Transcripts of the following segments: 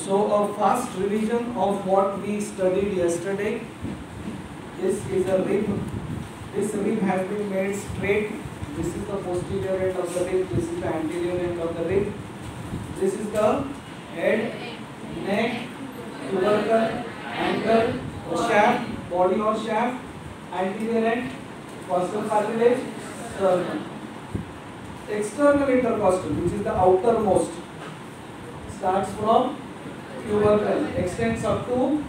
So a fast revision of what we studied yesterday. This is a rib. This rib has been made straight. This is the posterior end of the rib. This is the anterior end of the rib. This is the head, neck, tubercle, ankle, the shaft, body or shaft, anterior end, costal cartilage, sternum. External intercostal, which is the outermost, starts from tubercle, extends up to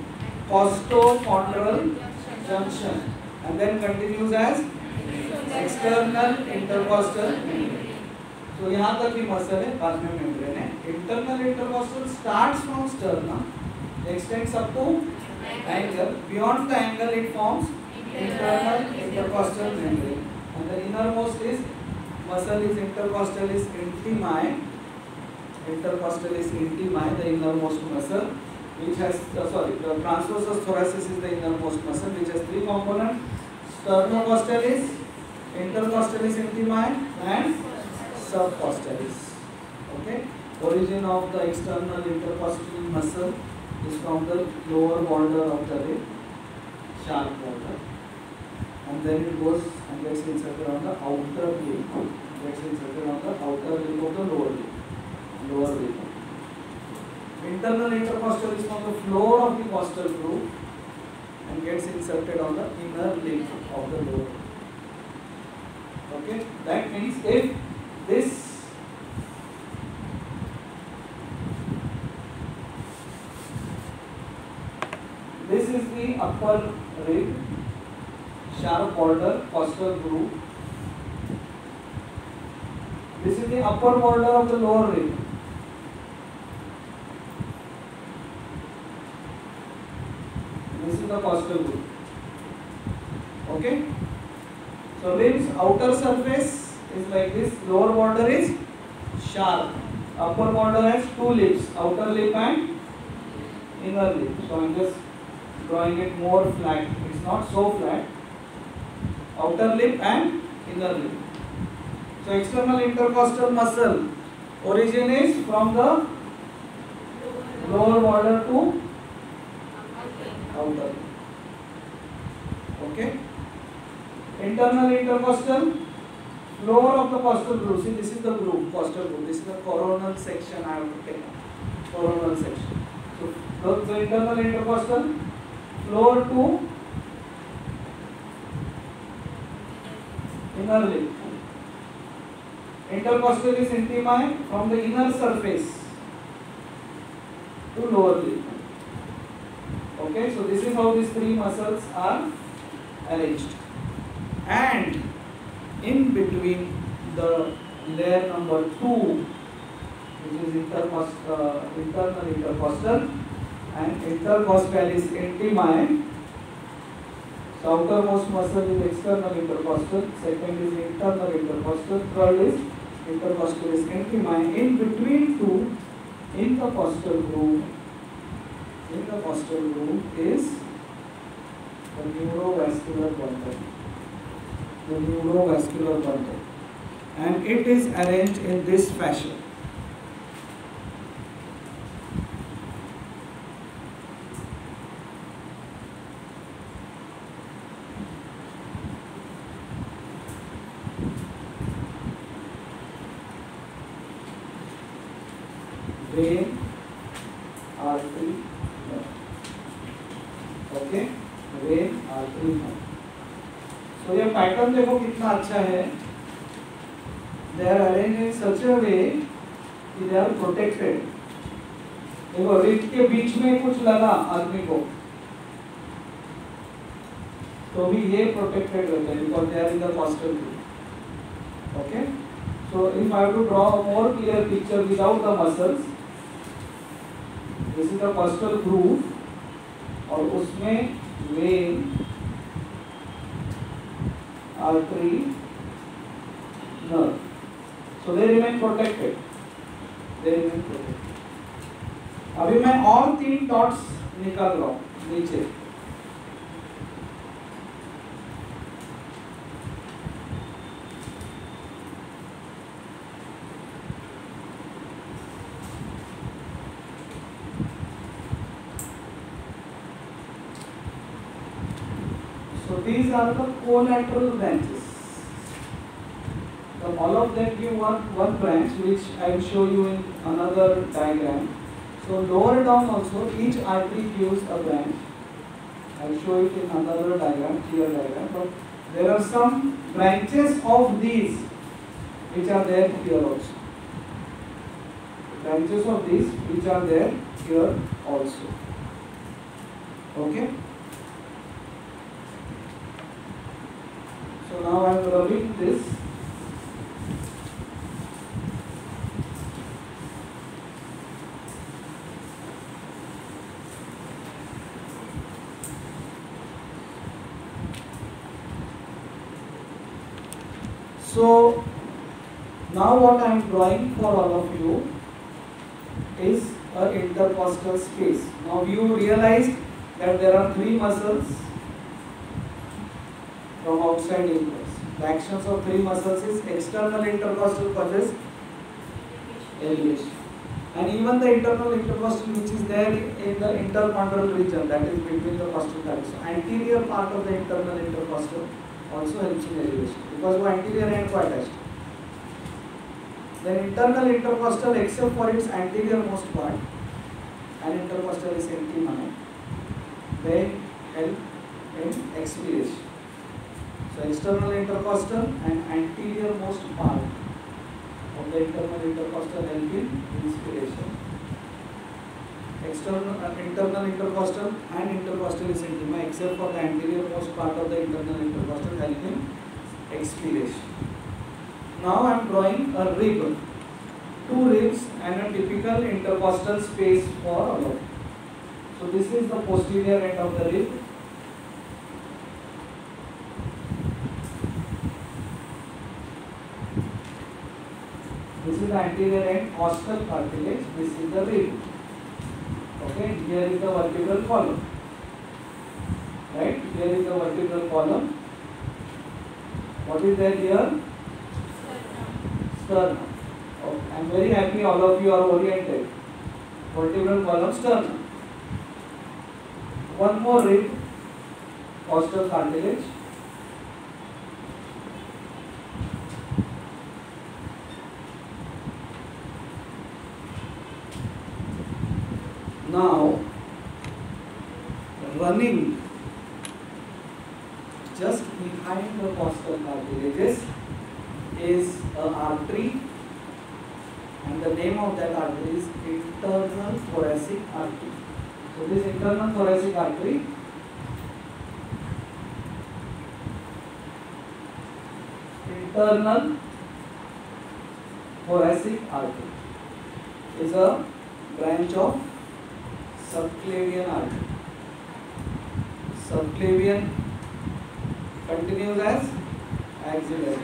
costochondral junction, and then continues as external intercostal. तो यहाँ तक ही muscle है, बाद में membrane है. Internal intercostal starts from sternum, extends up to angle. Beyond the angle, it forms internal intercostal membrane, and the innermost is muscle is intercostalis intimae. Intercostal is intimae, the innermost muscle, which has the transversus thoracis is the innermost muscle, which has three components: sternocostalis, intercostalis intimae, and subcostalis. Okay. Origin of the external intercostal muscle is from the lower border of the rib, sharp border, and then it goes and gets inserted on the outer limb. Gets inserted on the outer limb of the lower limb. Lower limb. Internal intercostal is from the floor of the costal groove and gets inserted on the inner limb of the lower limb. Okay, that means if this is the upper rib, sharp border, costal groove. This is the upper border of the lower rib. This is the costal groove. Okay. So rib's outer surface is like this. Lower border is sharp. Upper border has two lips, outer lip and inner lip. So I am just drawing it more flat. It's not so flat. Outer lip and inner lip. So external intercostal muscle origin is from the lower border to outer. Okay. Internal intercostal, floor of the costal groove. See, this is the groove, costal groove. This is the coronal section I have to take. Coronal section. So the internal intercostal, floor to inner lip. Intercostalis intimae from the inner surface to lower lip. Okay, so this is how these three muscles are arranged. And in between the layer number 2, which is internal intercostal, and intercostalis intimae, so outermost muscle is external intercostal, second is internal intercostal, third is intercostalis intimae. In between two, in the costal groove, is the neurovascular bundle. The neurovascular bundle, and it is arranged in this fashion. Vein, artery, nerve. Okay, vein, artery, nerve. तो ये pattern देखो कितना अच्छा है. They are arranged in such a way कि they are protected. देखो rib के बीच में कुछ लगा आदमी को, तो भी ये protected रहते हैं because they are in the costal groove. Okay. So if I have to draw a more clear picture without the muscles, this is the costal groove और उसमें vein, artery, nerve. So they remain protected. अभी मैं और 3 dots निकाल रहा हूँ नीचे. these are the collateral branches. So all of them give one branch, which I will show you in another diagram. So lower down also each artery gives a branch. I will show it in another diagram, clear diagram. But there are some branches of these which are there here also. Branches of these which are there here also. Okay. So now I am rubbing this. So now what I am drawing for all of you is an intercostal space. Now you realized that there are three muscles from outside inwards. The actions of three muscles is external intercostal causes elevation, and even the internal intercostal which is there in the intercondylar region, that is between the costal cartilage. So anterior part of the internal intercostal also helps in elevation because वो anterior end को attached. The internal intercostal, except for its anterior most part, and intercostal is empty mana, they help in expiration. So external intercostal and anterior most part of the internal intercostal help in inspiration. Internal intercostal and intercostalis intima, except for the anterior most part of the internal intercostal, help in expiration. Now I am drawing a rib, two ribs and a typical intercostal space for all of it. So this is the posterior end of the rib. This is the anterior end, costal cartilage. This is the rib. Okay, here is the vertebral column. Right, here is the vertebral column. What is there here? Sternum. Okay. I am very happy all of you are oriented. Vertebral column, sternum. One more rib, costal cartilage. Now, running just behind the costal cartilages is an artery, and the name of that artery is internal thoracic artery. So this internal thoracic artery is a branch of subclavian artery. Subclavian continues as axillary,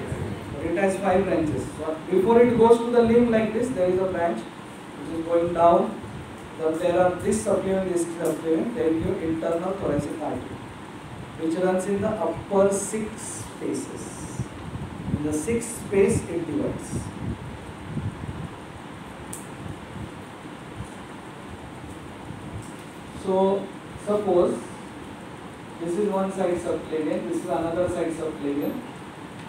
but it has 5 branches. So before it goes to the limb like this, there is a branch which is going down. Then there are this subclavian, there is your internal thoracic artery, which runs in the upper 6 spaces. In the 6th space it divides. So suppose this is one side subclavian, this is another side subclavian.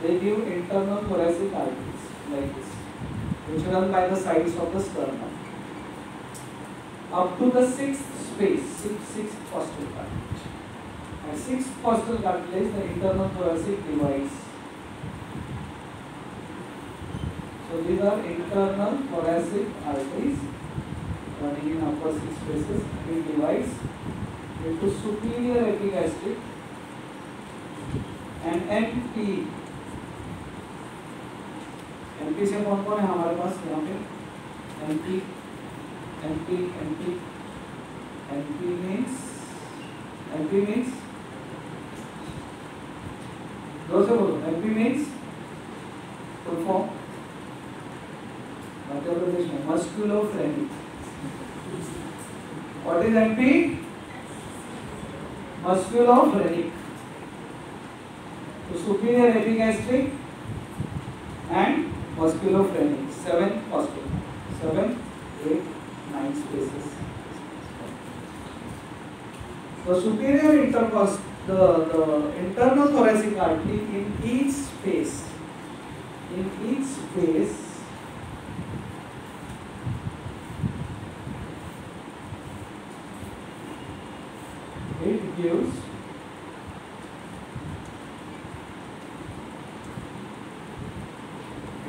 They give internal thoracic arteries like this, which run by the sides of the sternum up to the 6th space, 6th costal cartilage. At 6th costal cartilage, the internal thoracic divides. So these are internal thoracic arteries running in upper 6 spaces. It divides into superior epigastric and MP. MP से कौन कौन है हमारे पास यहाँ पे? MP means दो से बोलो. MP means full form Madhya Pradesh में musculophrenic. What is MP? Musculophrenic. So superior epigastric and musculophrenic. 7 costal. 7, 8, 9 spaces. The superior the internal thoracic artery in each space. In each space, it gives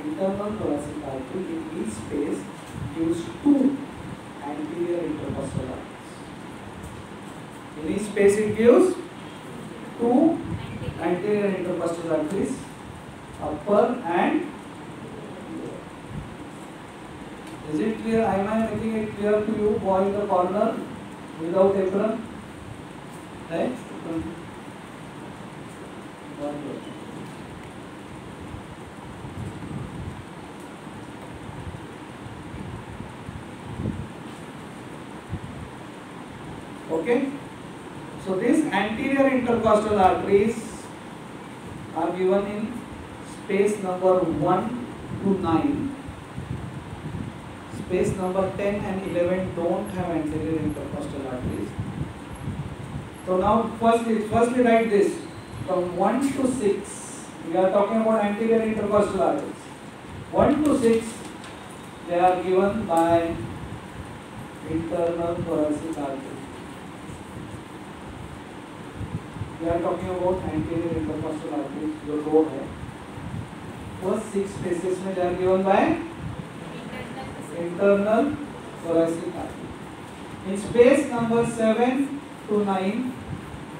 internal thoracic artery in each space gives two anterior intercostal arteries. In each space it gives two anterior intercostal arteries, upper and lower. Is it clear? Am I making it clear to you? Boy in the corner without apron, right? Okay. So these anterior intercostal arteries are given in space number 1 to 9. Space number 10 and 11 don't have anterior intercostal arteries. So now firstly write this. From 1 to 6, we are talking about anterior intercostal arteries. 1 to 6, they are given by internal thoracic artery. We are talking about anterior intercostal arteries जो दो है. First 6 spaces में they are given by internal thoracic artery. In space number 7 to 9,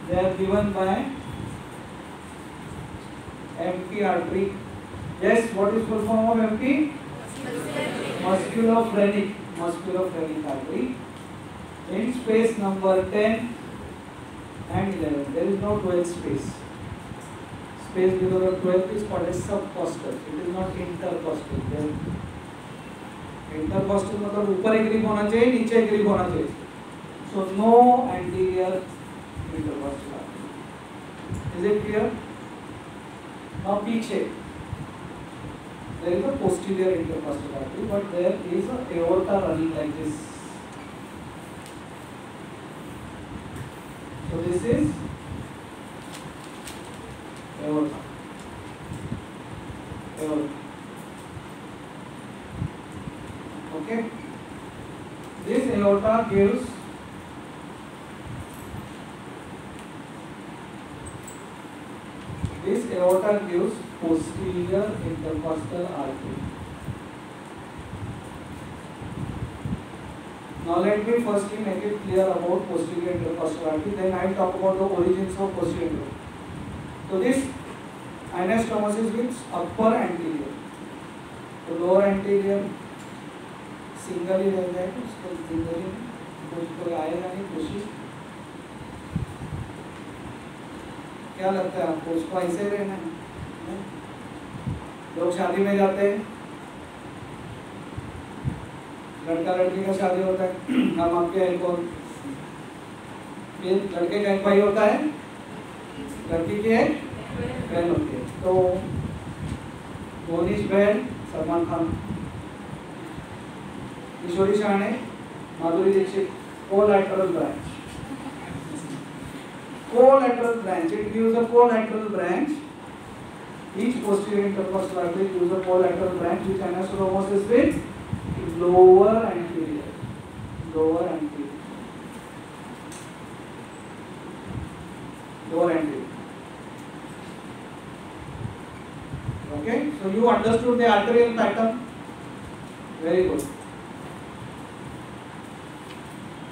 they are given by MP artery. Yes, what is full form of MP? Musculophrenic artery. In space number 10 and 11, there is no 12th space. Space below the 12th is called as subcostal. It is not intercostal. Intercostal मतलब ऊपर एक grip होना चाहिए, नीचे एक grip होना चाहिए. So no anterior intercostal artery. Is it clear? Now पीछे there is a posterior intercostal artery, but there is a aorta running like this. So this is aorta. Okay. This aorta gives posterior intercostal artery. Now let me firstly make it clear about posterior intercostal artery, then I will talk about the origins of posterior intercostal. So this anastomosis with upper anterior, तो lower anterior single ही रह जाएगा, उसको single ही कुछ कोई आएगा नहीं खुशी. क्या लगता है आपको, उसको ऐसे रहना है? लोग शादी में जाते हैं, लड़का लड़की का शादी होता है, हम आपके एक और लड़के का एक भाई होता है, लड़की की एक बहन होती है. तो Mohnish Bahl Salman Khan, Kishori Shahane, Madhuri Dixit, collateral branch. Collateral branch, it gives a collateral branch. Each posterior intercostal artery gives a collateral branch which anastomosis with lower anterior. Lower anterior. Okay, so you understood the arterial pattern. Very good.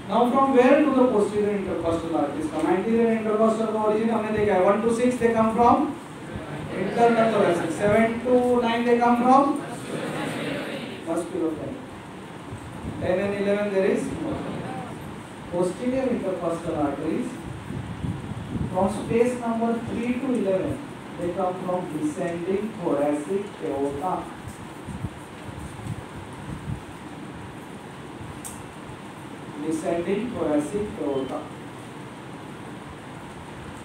Now from where do the posterior intercostal arteries come? Anterior intercostal का origin हमने देखा है. 1 to 6 they come from internal thoracic. 7 to 9 they come from musculophrenic. 10 and 11 there is posterior intercostal arteries. From space number 3 to 11 they come from descending thoracic aorta. Descending thoracic aorta.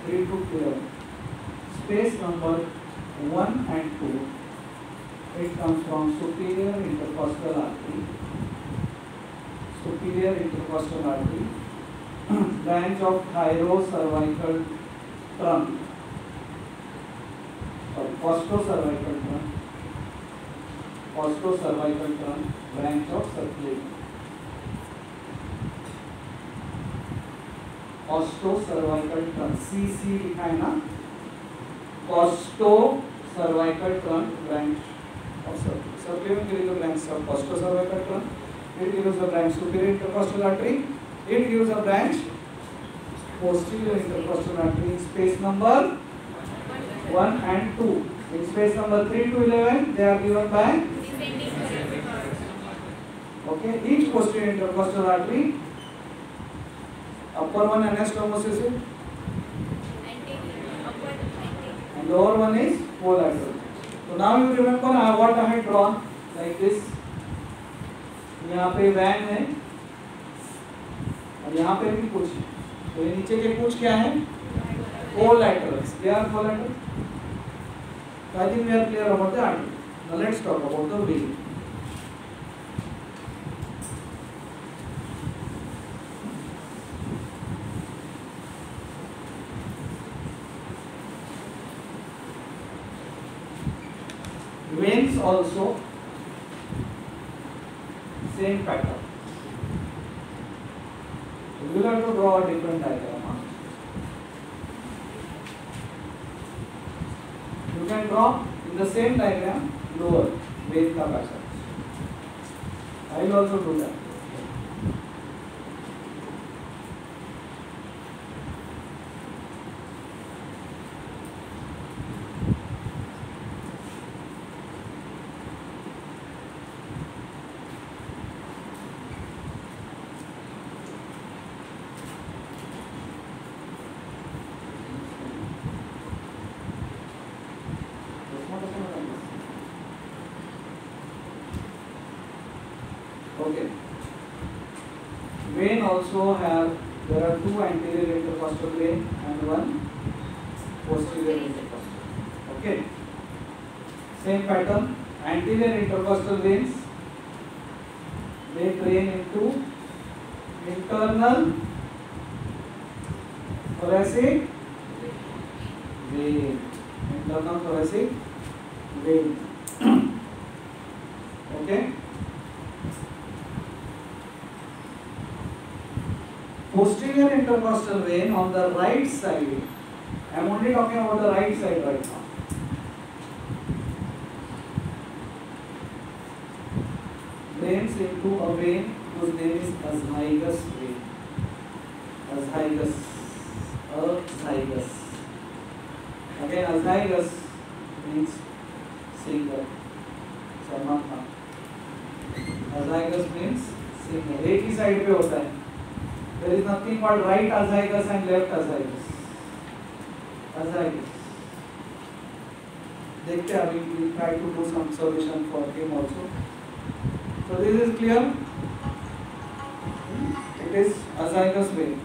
3 to 11. Space number 1 and 2. It comes from superior intercostal artery. Superior intercostal artery. Branch of thyrocervical trunk, or costocervical trunk, costocervical trunk, branch of circulation. Costocervical trunk, CC लिखा है ना, costocervical trunk, branch of circulation. Circulation gives the branch of costocervical trunk. It gives the branch superior intercostal artery. It gives a branch posterior intercostal artery in space number 1 and 2. In space number 3 to 11, they are given by. Okay, each posterior intercostal artery, upper one anastomosis and lower one is collateral. So now you remember what I had drawn like this. यहाँ पे van है और यहाँ पे भी कुछ, तो ये नीचे के कुछ क्या है, collaterals. They are collateral. So I think we are clear about the artery. Now let's talk about the vein. Veins also same pattern. You will have to draw a different diagram. You can draw in the same diagram lower vein ka pattern. I will also do that. Okay. Vein also have, there are two anterior intercostal vein and one posterior intercostal. Okay. Same pattern. Anterior intercostal veins, they drain into internal thoracic vein. Internal thoracic vein. Okay. Posterior intercostal vein on the right side. I am only talking about the right side right now. Drains into a vein whose name is azygous vein. Azygous. Azygous. Again, azygous means single. Samantha. Azygous means single. एक ही side पे होता है. There is nothing called right azygous and left azygous. Azygous. देखते हैं अभी, we try to do some solution for him also. So this is clear. It is azygous vein.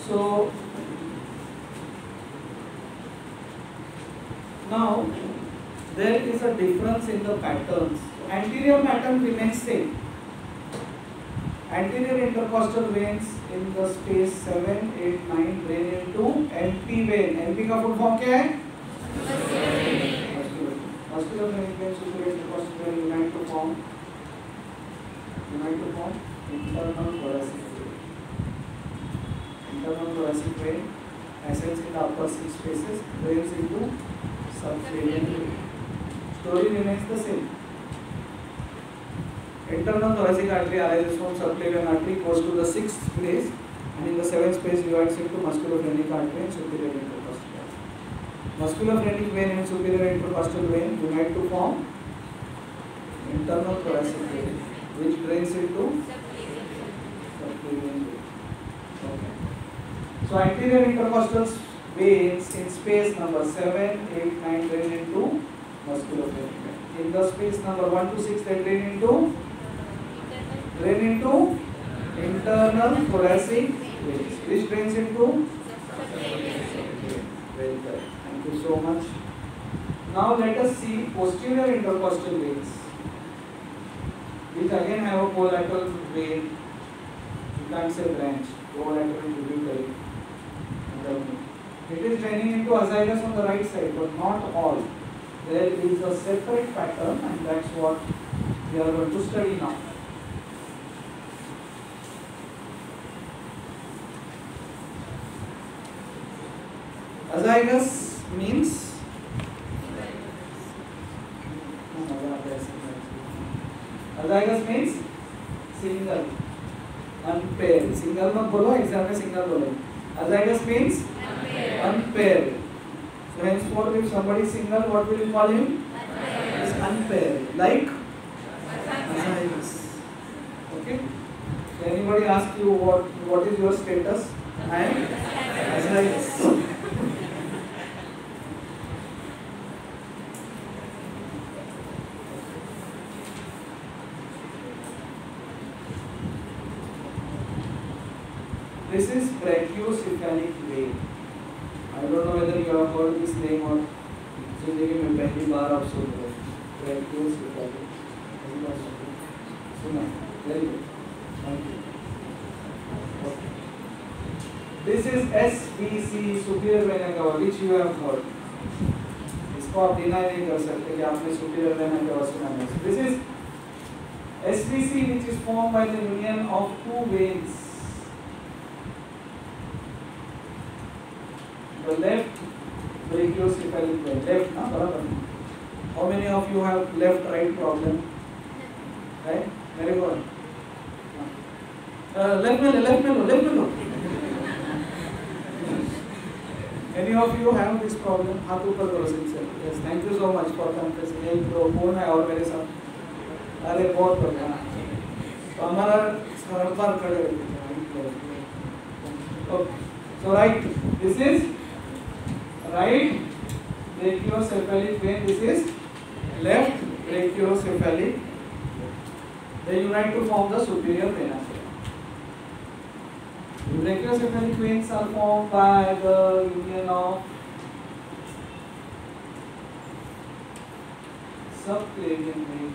So now there is a difference in the patterns. Anterior pattern remains same. Anterior intercostal veins in the space 7, 8, 9 drain into MP vein. MP का full form क्या है? Muscular vein superior intercostal vein unite to form internal thoracic vein. Internal thoracic vein ascends in the upper 6 spaces, drains into subclavian vein. Story remains the same. Internal thoracic artery arises from subclavian artery, goes to the 6th place, and in the 7th space divides into musculophrenic artery and superior intercostal artery. Musculophrenic vein and superior intercostal vein unite to form internal thoracic vein, which drains into subclavian vein. Okay. So anterior intercostal veins in space number 7, 8, 9 drain into musculophrenic vein. In the space number 1 to 6 they drain into internal thoracic veins, which drains into. Very good. Thank you so much. Now let us see posterior intercostal veins. which again have a collateral vein. You can't say branch. Collateral tributary. It is draining into azygos on the right side, but not all. There is a separate pattern, and that's what we are going to study now. Azygos means azygos means single, unpaired. Single मत बोलो, exam में single बोलो. Azygos means unpaired. So henceforth, if somebody is single, what will you call him? Is unpaired, like azygos. Okay. So anybody ask you what is your status? I am azygos. This is brachiocephalic vein. I don't know whether you have heard this name or जिंदगी में पहली बार आप सुन रहे हैं. Brachiocephalic. सुना. Very good. Thank you. Okay. This is SVC, superior vena cava, which you have heard. इसको आप deny नहीं कर सकते कि आपने superior vena cava सुना है. This is SVC, which is formed by the union of two veins. The left brachiocephalic vein, left ना बराबर. How many of you have left-right problem? Right? Very good. Left में लो. Any of you have this problem? हाथ ऊपर करो sincere. Yes, thank you so much for confessing. एक तो कौन है और मेरे साथ? अरे बहुत बढ़िया. तो हमारा सर पर खड़े रहते हैं. Okay. So right, this is right brachiocephalic vein. This is left brachiocephalic. They unite to form the superior vena cava. The brachiocephalic veins are formed by the union of subclavian vein.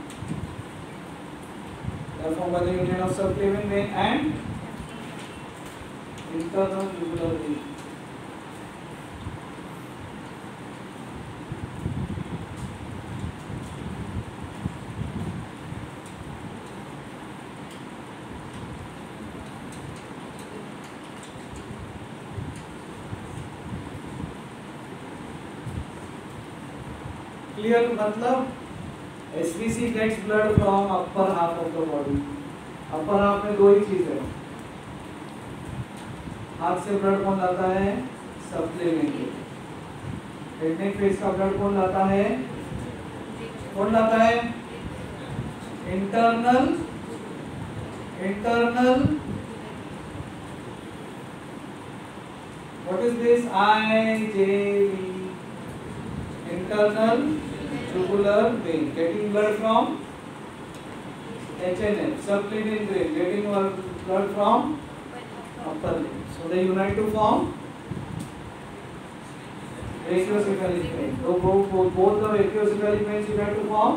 They are formed by the union of subclavian vein and internal jugular vein. Clear? मतलब SVC gets blood from upper half of the body. Upper half में दो ही चीज है. हाथ से blood कौन लाता है? Subclavian vein. हेडनेक फेस का ब्लड कौन लाता है? कौन लाता है? Internal what is this? IJV, internal jugular vein, getting blood from HNF, subclavian vein, getting blood from upper limb. So they unite to form brachiocephalic vein. So both the brachiocephalic veins unite to form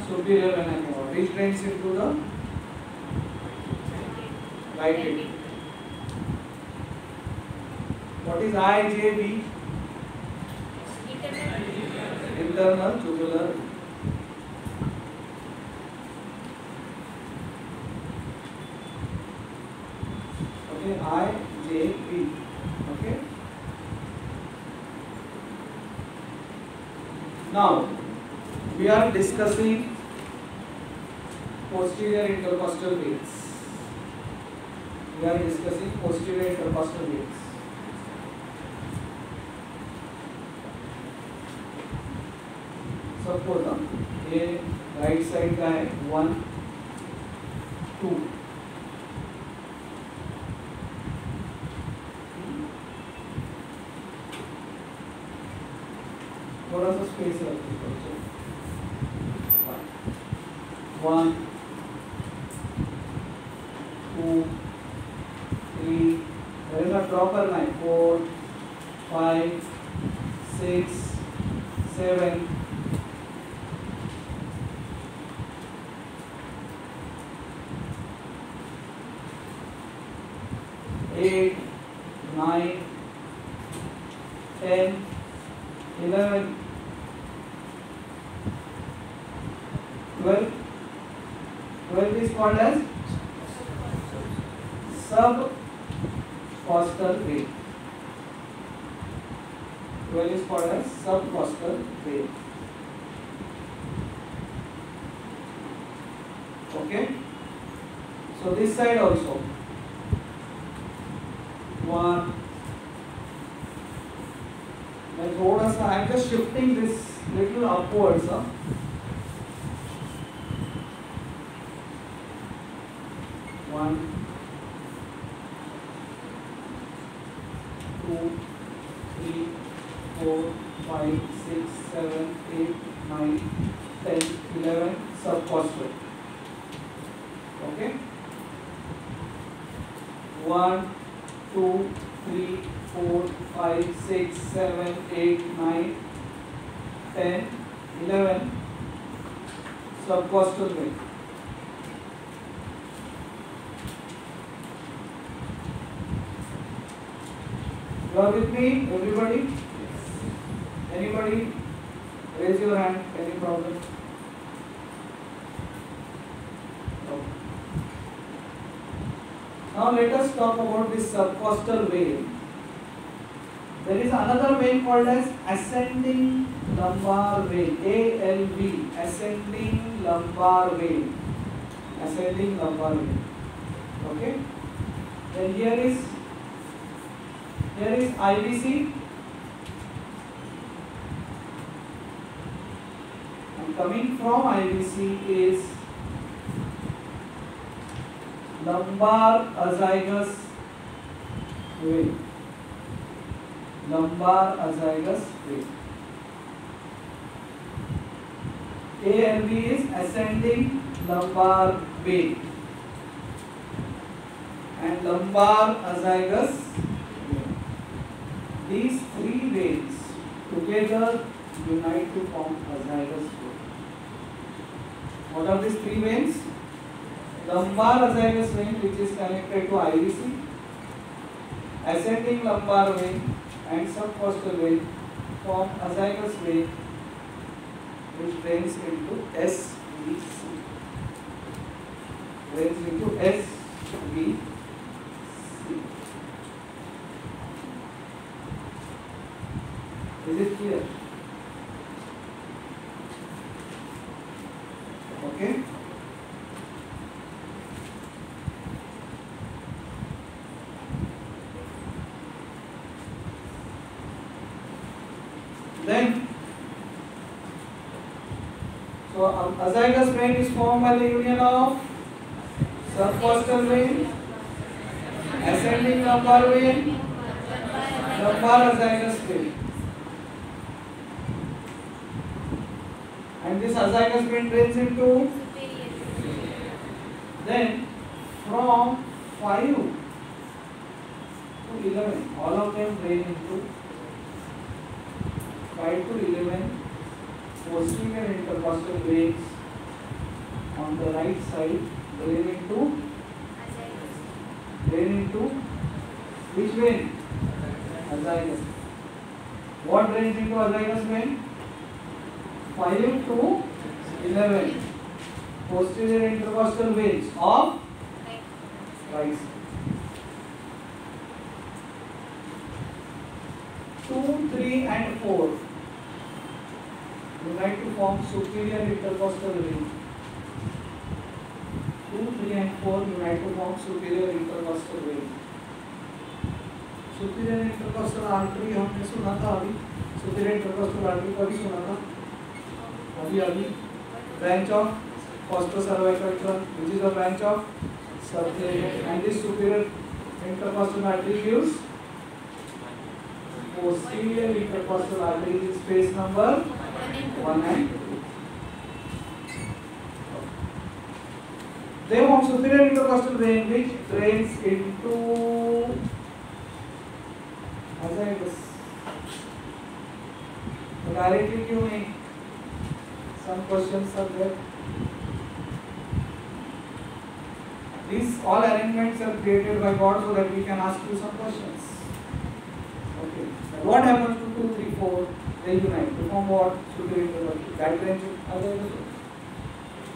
superior vena cava, which drains into the right kidney. What is IJV? Internal jugular. Okay, IJV. Okay. Now we are discussing posterior intercostal veins. We are discussing posterior intercostal veins. Suppose ये right side का है 1 2, थोड़ा सा space रखिए. 1 2 3, ऐसा draw करना है. 4 5 6 7 12. 12 is called as subcostal vein. 12 is called as subcostal vein. Okay. So this side also. 1. मैं थोड़ा सा I am just shifting this little upwards. 1, 2, 3, 4, 5, 6, 7, 8, 9, 10, 11 subcostal. Okay. 1, 2, 3, 4, 5, 6, 7, 8, 9, 10, 11 subcostal vein. You are with me, everybody? Yes. Anybody? Raise your hand. Any problem? No. Now let us talk about this subcostal vein. There is another vein called as ascending lumbar vein. ALV. Ascending lumbar vein. Ascending lumbar vein. Okay. Then here is IVC, and coming from IVC is lumbar azygous vein. Lumbar azygous vein. ALV is ascending lumbar vein, and lumbar azygous. These three veins together unite to form azygous vein. What are these three veins? Lumbar azygous vein, which is connected to IVC, ascending lumbar vein and subcostal vein form azygous vein, which drains into SVC. Drains into SVC. Is it clear? Okay. Then, so azygous vein is formed by the union of subcostal vein, ascending lumbar vein, lumbar azygous vein. And this azygous vein drains into, then from 5 to 11, all of them drain into 5 to 11 posterior intercostal veins on the right side drain into which vein? Azygous. What drains into azygous vein? 5 to 11 posterior intercostal veins of right side. 2, 3 and 4 unite to form superior intercostal vein. 2, 3 and 4 unite to form superior intercostal vein. Superior intercostal artery हमने सुना था अभी. Superior intercostal artery कभी सुना था? अभी branch of costocervical trunk, which is a branch of subclavian, and this superior intercostal artery gives posterior intercostal artery in space number 1 and 2. They form superior intercostal vein which drains into azygous. तो directly क्यों नहीं? Some questions are there. These all arrangements are created by God so that we can ask you some questions. Okay. What happens to 2, 3, 4? They unite to form what? Superior intercostal. That drains azygous.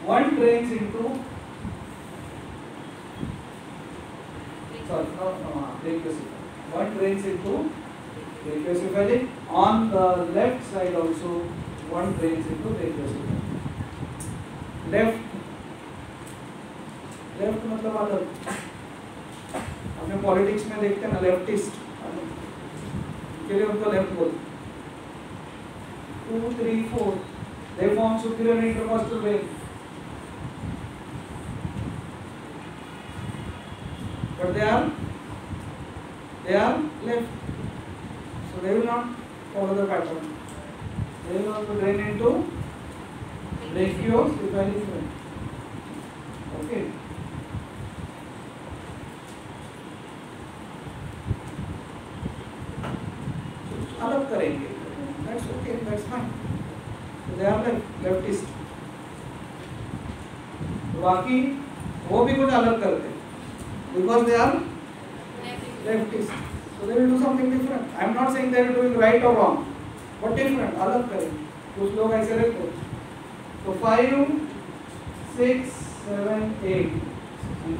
one drains into brachiocephaly. One drains into brachiocephaly. On the left side also one drains into brachiocephaly. Left मतलब अलग, हमने politics में देखते हैं ना leftist के लिए उनको लेफ्ट बोलते. 2, 3, 4 they form superior intercostal vein, but they are left, so they will not follow the pattern. They will not drain into brachiocephaly vein. Okay. अलग करेंगे, that's okay, that's fine. So they are like leftist. बाकी वो भी कुछ अलग करते हैं because they are leftist. So they will do something different. I am not saying they are doing right or wrong, but different, अलग करेंगे. कुछ लोग ऐसे रहते हैं. So 5, 6, 7, 8,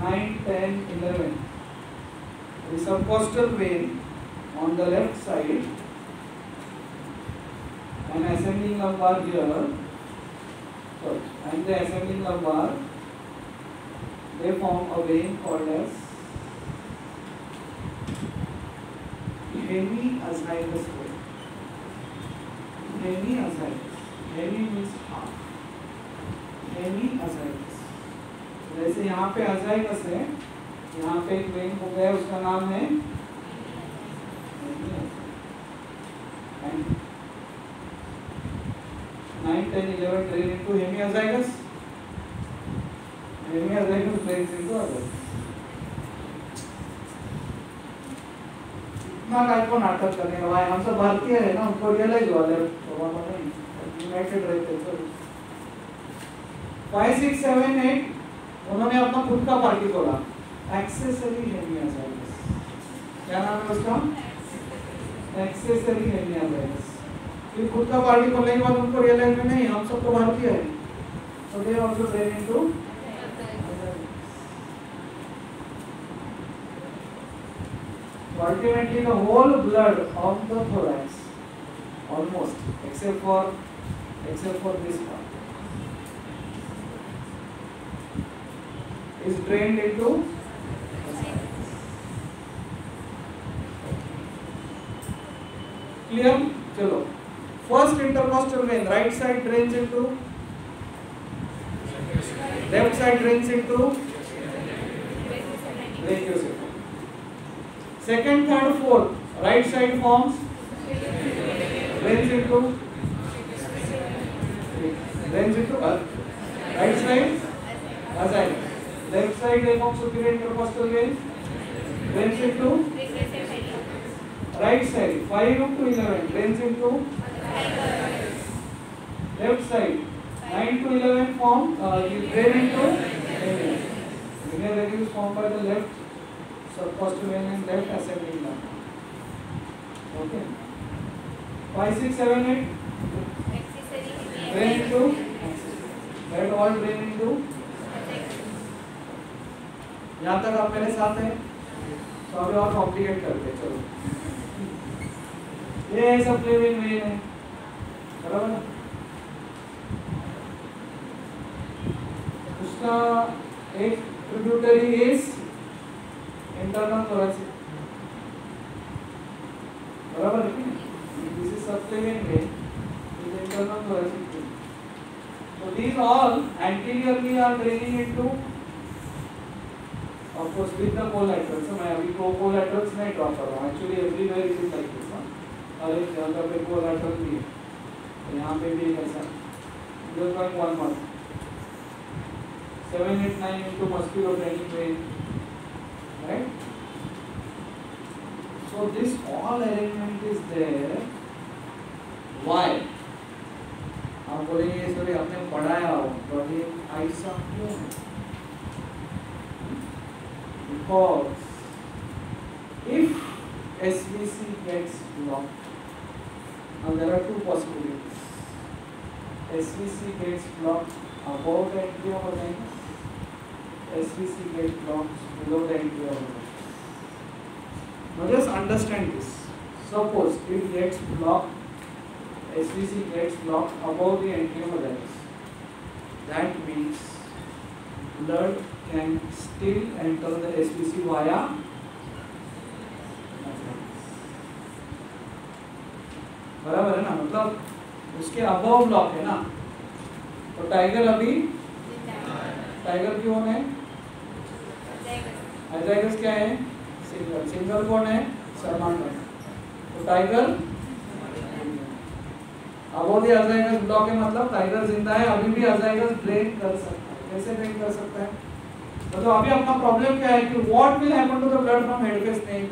9, 10, 11. The subcostal vein on the left side and ascending lumbar here. Sorry, and the ascending lumbar, they form a vein called as hemiazygous vein. Hemiazygous. Hemi means half. Hemiazygous. जैसे यहाँ पे अजाइगस है, यहाँ पे एक वेन हो गया, उसका नाम है and 9, 10, 11 drain into hemiazygous. Hemiazygous drains into azygous. इतना काय को नाटक करने का भाई, हम सब भारतीय है ना, उनको रियलाइज हुआ है, यूनाइटेड रहते हैं. 5, 6, 7, 8 उन्होंने अपना खुद का पार्टी खोला, एक्सेसरी हेमियाजाइगस. क्या नाम है उसका? एक्सेसरी हेमियाजाइगस. फिर खुद का पार्टी खोलने के बाद उनको रियलाइज में नहीं, हम सब तो भारतीय है, so they also drain into. Ultimately the whole blood of the thorax, almost except for this part, is drained into clear. चलो, first intercostal vein right side drains into, left side drains into brachiocephaly. Second, third, fourth right side forms drains into right side azygous. Left side they form superior intercostal vein, drains into right side 5 to 11 drains into left side 9 to 11 form drain into linear is formed by the left subcostal vein and left ascending lumbar. Okay. 5, 6, 7, 8 drain into, that all drain into. यहाँ तक आप मेरे साथ हैं, तो अभी और complicate करते हैं. चलो, ये सब फ्लेविंग वेन है, बराबर ना? उसका एक ट्रिब्यूटरी इज इंटरनल thoracic, बराबर है? This is subclavian vein, this internal thoracic vein. So these all anteriorly are draining into, of course with the collaterals. So मैं अभी collaterals नहीं ड्रॉ कर रहा हूँ, actually everywhere it is like this. हर एक जगह पे collateral भी है, तो यहाँ पे भी ऐसा 0.1 7, 8, 9 into muscular draining vein, right? So this all arrangement is there. Why? आप बोलेंगे सर आपने पढ़ाया हो, तो ये ऐसा क्यों है? Because if SVC gets blocked, now there are two possibilities. SVC gets blocked above the entry of azygos, SVC gets blocked below the entry of azygos. Now just understand this. Suppose it gets blocked, SVC gets blocked above the entry of azygos. That means blood can still enter the SVC via बराबर है ना, मतलब उसके above block है ना, तो tiger अभी tiger क्यों है, अजाइगस क्या है, सिंगल, सिंगल कौन है, सरमांडर, तो टाइगर अबव द अजाइगस ब्लॉक है, मतलब टाइगर जिंदा है, अभी भी अजाइगस ड्रेन कर सकता है। कैसे ड्रेन कर सकता है, तो अभी अपना प्रॉब्लम क्या है कि what will happen to the blood from head face neck,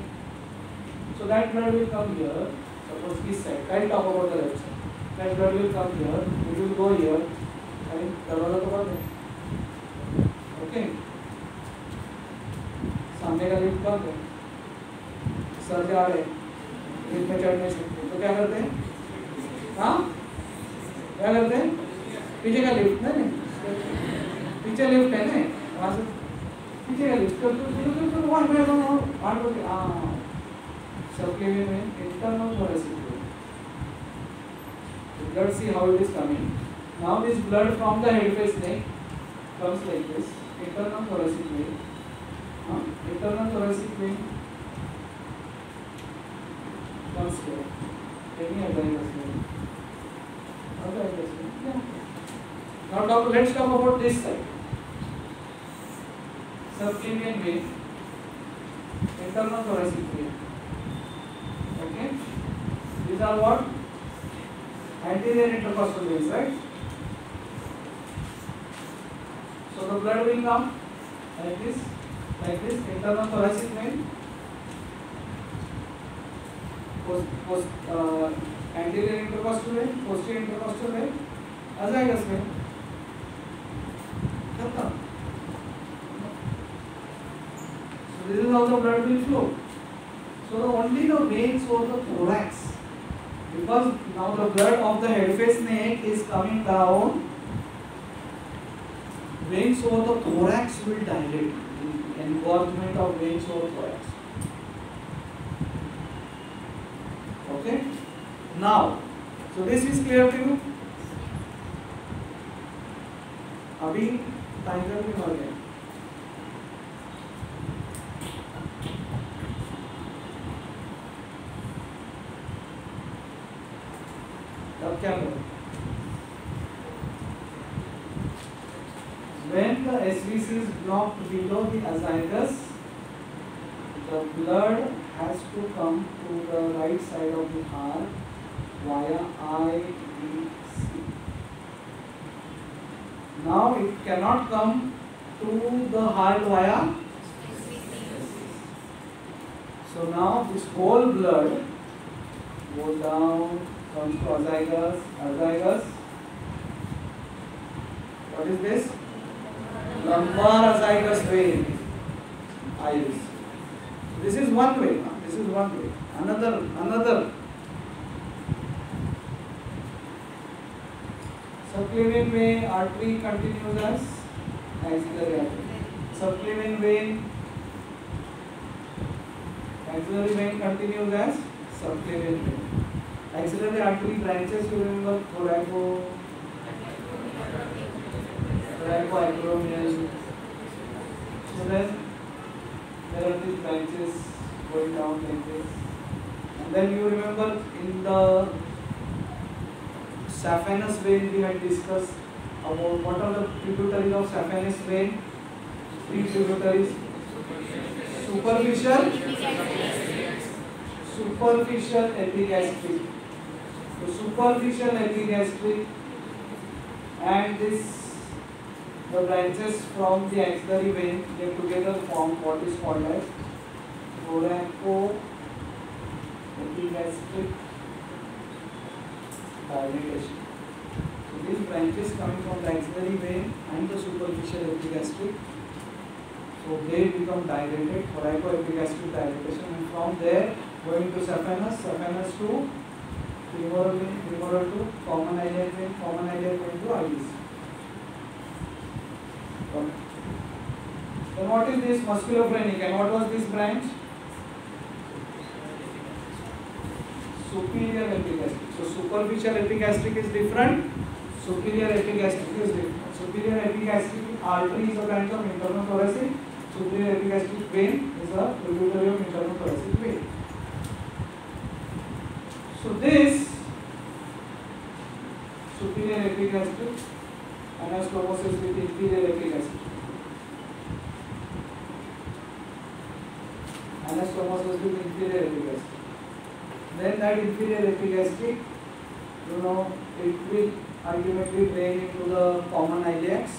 so that blood will come here, suppose this side, I talk about the left side, that blood will come here, it will go here, I दरवाजा तो बंद है, okay, सामने का lift बंद है, sir जा रहे लिफ्ट में चढ़ नहीं सकते, तो क्या करते हैं, हाँ क्या करते हैं, पीछे का लिफ्ट नहीं, पीछे लिफ्ट है ना, वहाँ से पीछे का लिफ्ट तो वहाँ पे हाँ सबके में internal thoracic vein. Let's see how it is coming. Now this blood from the head face neck comes like this, internal thoracic vein, internal thoracic vein comes here, any other vein, yeah. Now let's talk about this side. Subclavian vein, internal thoracic vein. Okay, these are what? Anterior intercostal veins, right? So the blood will come like this, internal thoracic vein, anterior intercostal vein, posterior intercostal vein, azygous vein. So this is how the blood will flow. So only the veins over the thorax, because now the blood of the head face neck is coming down, veins over the thorax will dilate, engorgement of veins over thorax. Okay, now so this is clear to you. अभी tiger भी मर गया, तब क्या करें, when the SVC is blocked below the azygos, the blood has to come to the right side of the heart via IVC. Now it cannot come to the heart via SVC. So now this whole blood goes down, comes to azygos. What is this? Lumbar azygos vein, iris. This is one way. This is one way. Another. Subclavian vein artery continues as axillary artery. Subclavian vein, axillary vein continues as subclavian vein. Axillary artery branches, you remember, thoracoacromial. So then there are these branches going down like this. And then you remember in the saphenous vein we had discussed about what are the tributaries of saphenous vein. Three tributaries: superficial, epigastric. So superficial epigastric and the branches from the axillary vein, they together form what is called as thoracoepigastric dilatation. So these branches coming from the axillary vein and the superficial epigastric, so they become dilated, thoracoepigastric dilatation, and from there going to saphenous to femoral vein, femoral to common iliac vein, common iliac vein to IVC. Okay. Then what is this musculophrenic and what was this branch? Superior epigastric. So superficial epigastric is different. Superior epigastric is different. Superior epigastric artery is a branch of internal thoracic. Superior epigastric vein is a tributary of internal thoracic vein. So this superior epigastric anastomosis with inferior epigastric. Anastomosis with inferior epigastric. Then that inferior epigastric, it will ultimately drain into the common iliacs,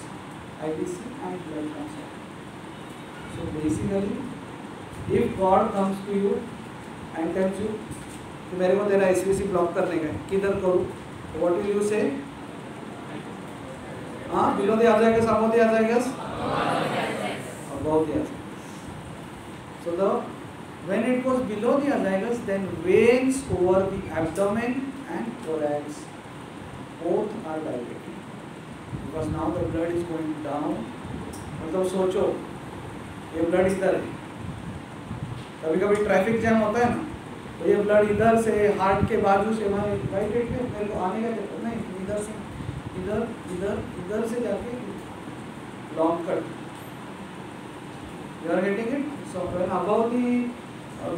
IBC, and blood comes out. So basically, if God comes to you and tells you कि मेरे को तेरा SVC block करने का है, किधर करूँ? What will you say? हाँ, below the esophagus, above the esophagus? Above the esophagus. So when it goes below the esophagus, then veins over the abdomen and thorax both are dilated because now the blood is going down. मतलब सोचो ये blood इधर है, कभी कभी traffic jam होता है ना, तो ये ब्लड इधर से हार्ट के बाजू से वहाँ राइट में मेरे को आने का नहीं, इधर से इधर इधर इधर से जाके long cut. You are getting it? So when above the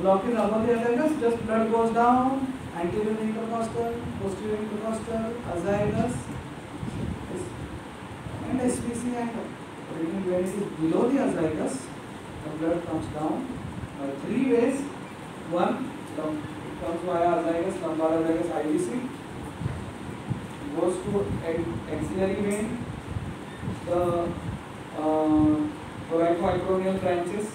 block is above the esophagus, just blood goes down, anterior intercostal, posterior intercostal, esophagus, and SPC angle. When it is below the esophagus, the blood comes down by three ways. One, it comes via esophagus, lumbar esophagus, IVC, goes to axillary vein, the thoracoacromial branches,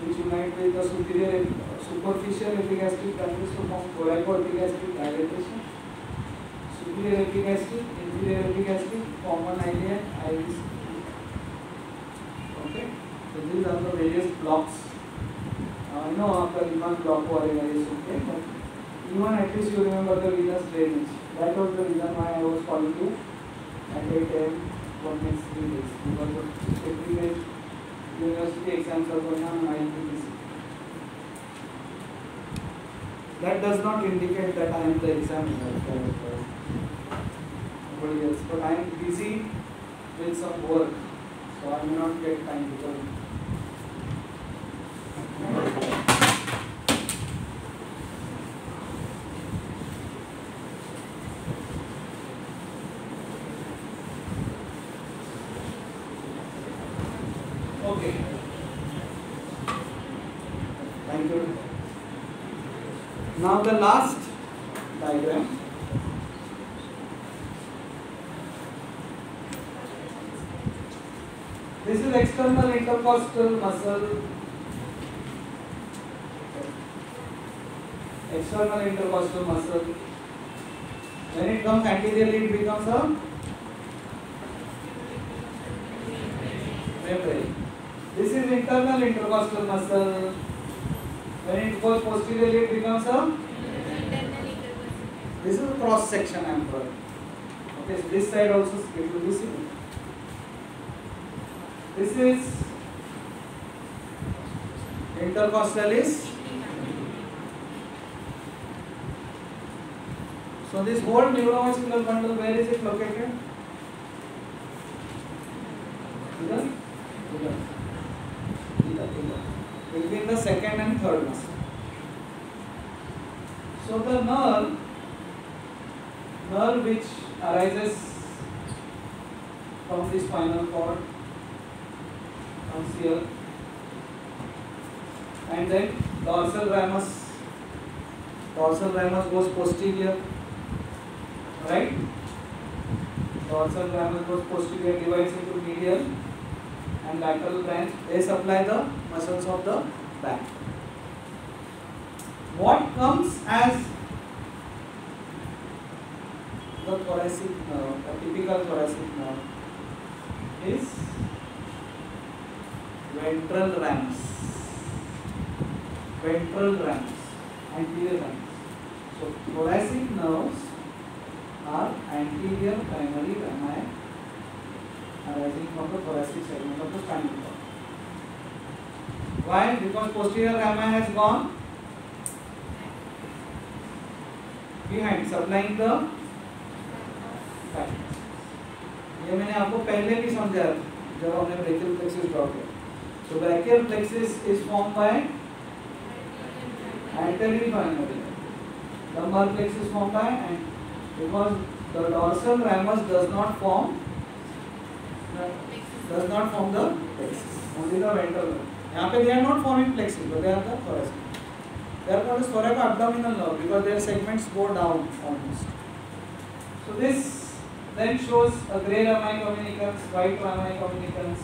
which unite with the superficial epigastric branches to form thoracoepigastric dilatation. Superior epigastric, inferior epigastric, common iliac, IVC. Okay, so these are the various blocks. आपका रीमन block वाले ये सुनते हैं, but even at least you remember the venous drainage. That was the reason why I was calling you at 8 AM for next 3 days, because every day university exams are going on and I will be busy. That does not indicate that I am the examiner for nobody else, but I am busy with some work, so I may not get time to come. Okay. Thank you. Now the last diagram. This is external intercostal muscle. External intercostal muscle. When it comes anteriorly, it becomes a membrane. This is internal intercostal muscle. When it goes posteriorly, it becomes a. This is a cross section I am drawing. Okay, so this side also it will be similar. This is intercostalis. So this whole neuromuscular bundle, where is it located? Here. Between the second and third muscle. So the nerve which arises from the spinal cord comes here, and then dorsal ramus goes posterior, right? Dorsal ramus goes posterior, divides into medial and lateral branch. They supply the muscles of the back. What comes as the thoracic nerve, a typical thoracic nerve, is ventral ramus, anterior ramus. So thoracic nerves are anterior primary rami arising from the thoracic segment of the spinal cord. Why? Because posterior rami has gone behind, supplying the back. ये मैंने आपको पहले भी समझाया जब हमने brachial plexus draw किया. So brachial plexus is formed by anterior primary. Lumbar plexus formed by, and because the dorsal ramus does not form the plexus, only the ventral. यहाँ पे they are not forming plexus, but they are the thoracic. They are called as thoracoabdominal nerve because their segments go down almost. So this then shows a grey rami communicans, white rami communicans,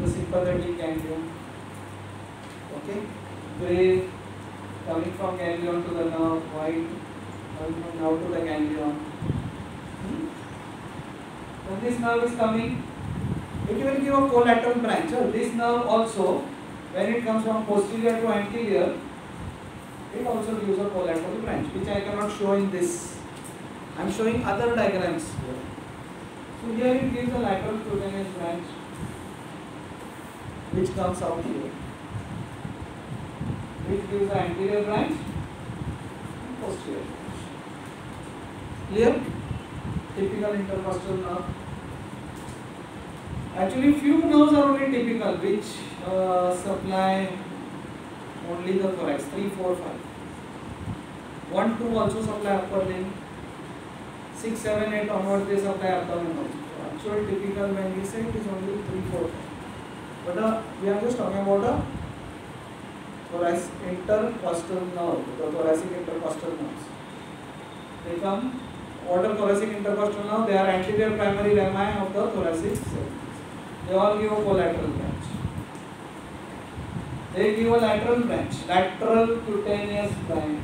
the sympathetic ganglion. Okay, grey coming from ganglion to the nerve, white coming from nerve to the ganglion. When this nerve is coming, it will give a collateral branch. So this nerve also, when it comes from posterior to anterior, it also gives a collateral branch, which I cannot show in this. I am showing other diagrams here. So here it gives a lateral cutaneous branch, which comes out here, which gives the anterior branch and posterior branch. Clear? Typical intercostal nerve. Actually, few nerves are only typical, which supply only the thorax. 3, 4, 5. 1, 2 also supply upper limb. 6, 7, 8 onwards they supply abdomen also. So actually, typical when we say it is only 3, 4, 5. But we are just talking about a thoracic intercostal nerve, the thoracic intercostal nerves. They come. What are thoracic intercostal nerve? They are anterior primary rami of the thoracic segment. They all give a collateral branch. They give a lateral branch, lateral cutaneous branch,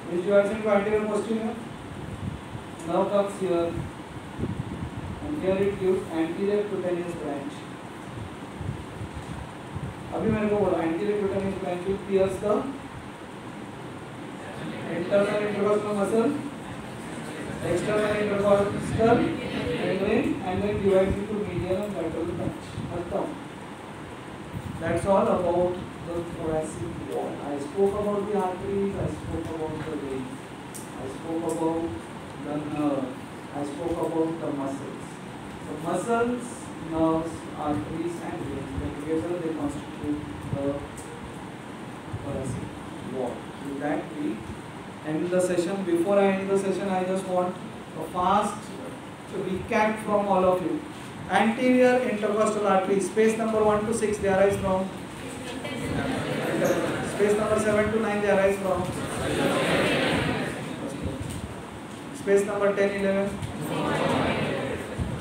which divides into anterior posterior. Nerve comes here, and here it gives anterior cutaneous branch. अभी मैंने को बोला anterior cutaneous branch will pierce the internal intercostal muscle, external intercostal membrane, and then divides into medial and lateral branch. That's all about the thoracic wall. I spoke about the arteries, I spoke about the veins, I spoke about the nerve, I spoke about the muscles. So muscles, nerves, arteries and veins, together they constitute the thoracic wall. With that we end the session. Before I end the session, I just want a fast recap from all of you. Anterior intercostal artery, space number 1 to 6 they arise from. Space number 7 to 9 they arise from. Space number 10, 11.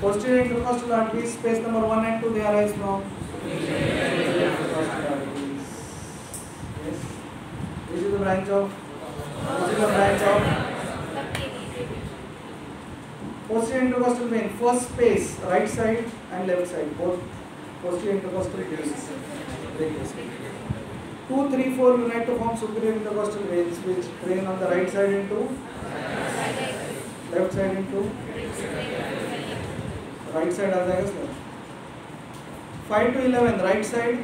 Posterior intercostal arteries, space number 1 and 2 they arise from. Intercostal arteries. Yes. Which is the branch of? Which is the branch of? Posterior intercostal vein, first space, right side and left side, both posterior intercostal veins. 2, 3, 4 unite to form superior intercostal veins, which drain on the right side into, left side into, right side आ जाएगा sir. 5 to 11 right side,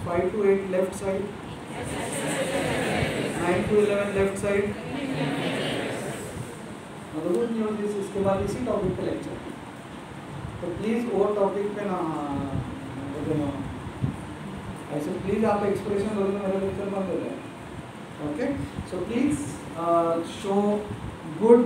5 to 8 left side, 9 to 11 left side. Good news इस इसके बाद इसी topic पे lecture, तो please वो topic पे ना बोलो ऐसे, प्लीज़ आप एक्सप्रेशन दोगे तो मेरा लेक्चर बंद हो जाएगा. Okay, so please show good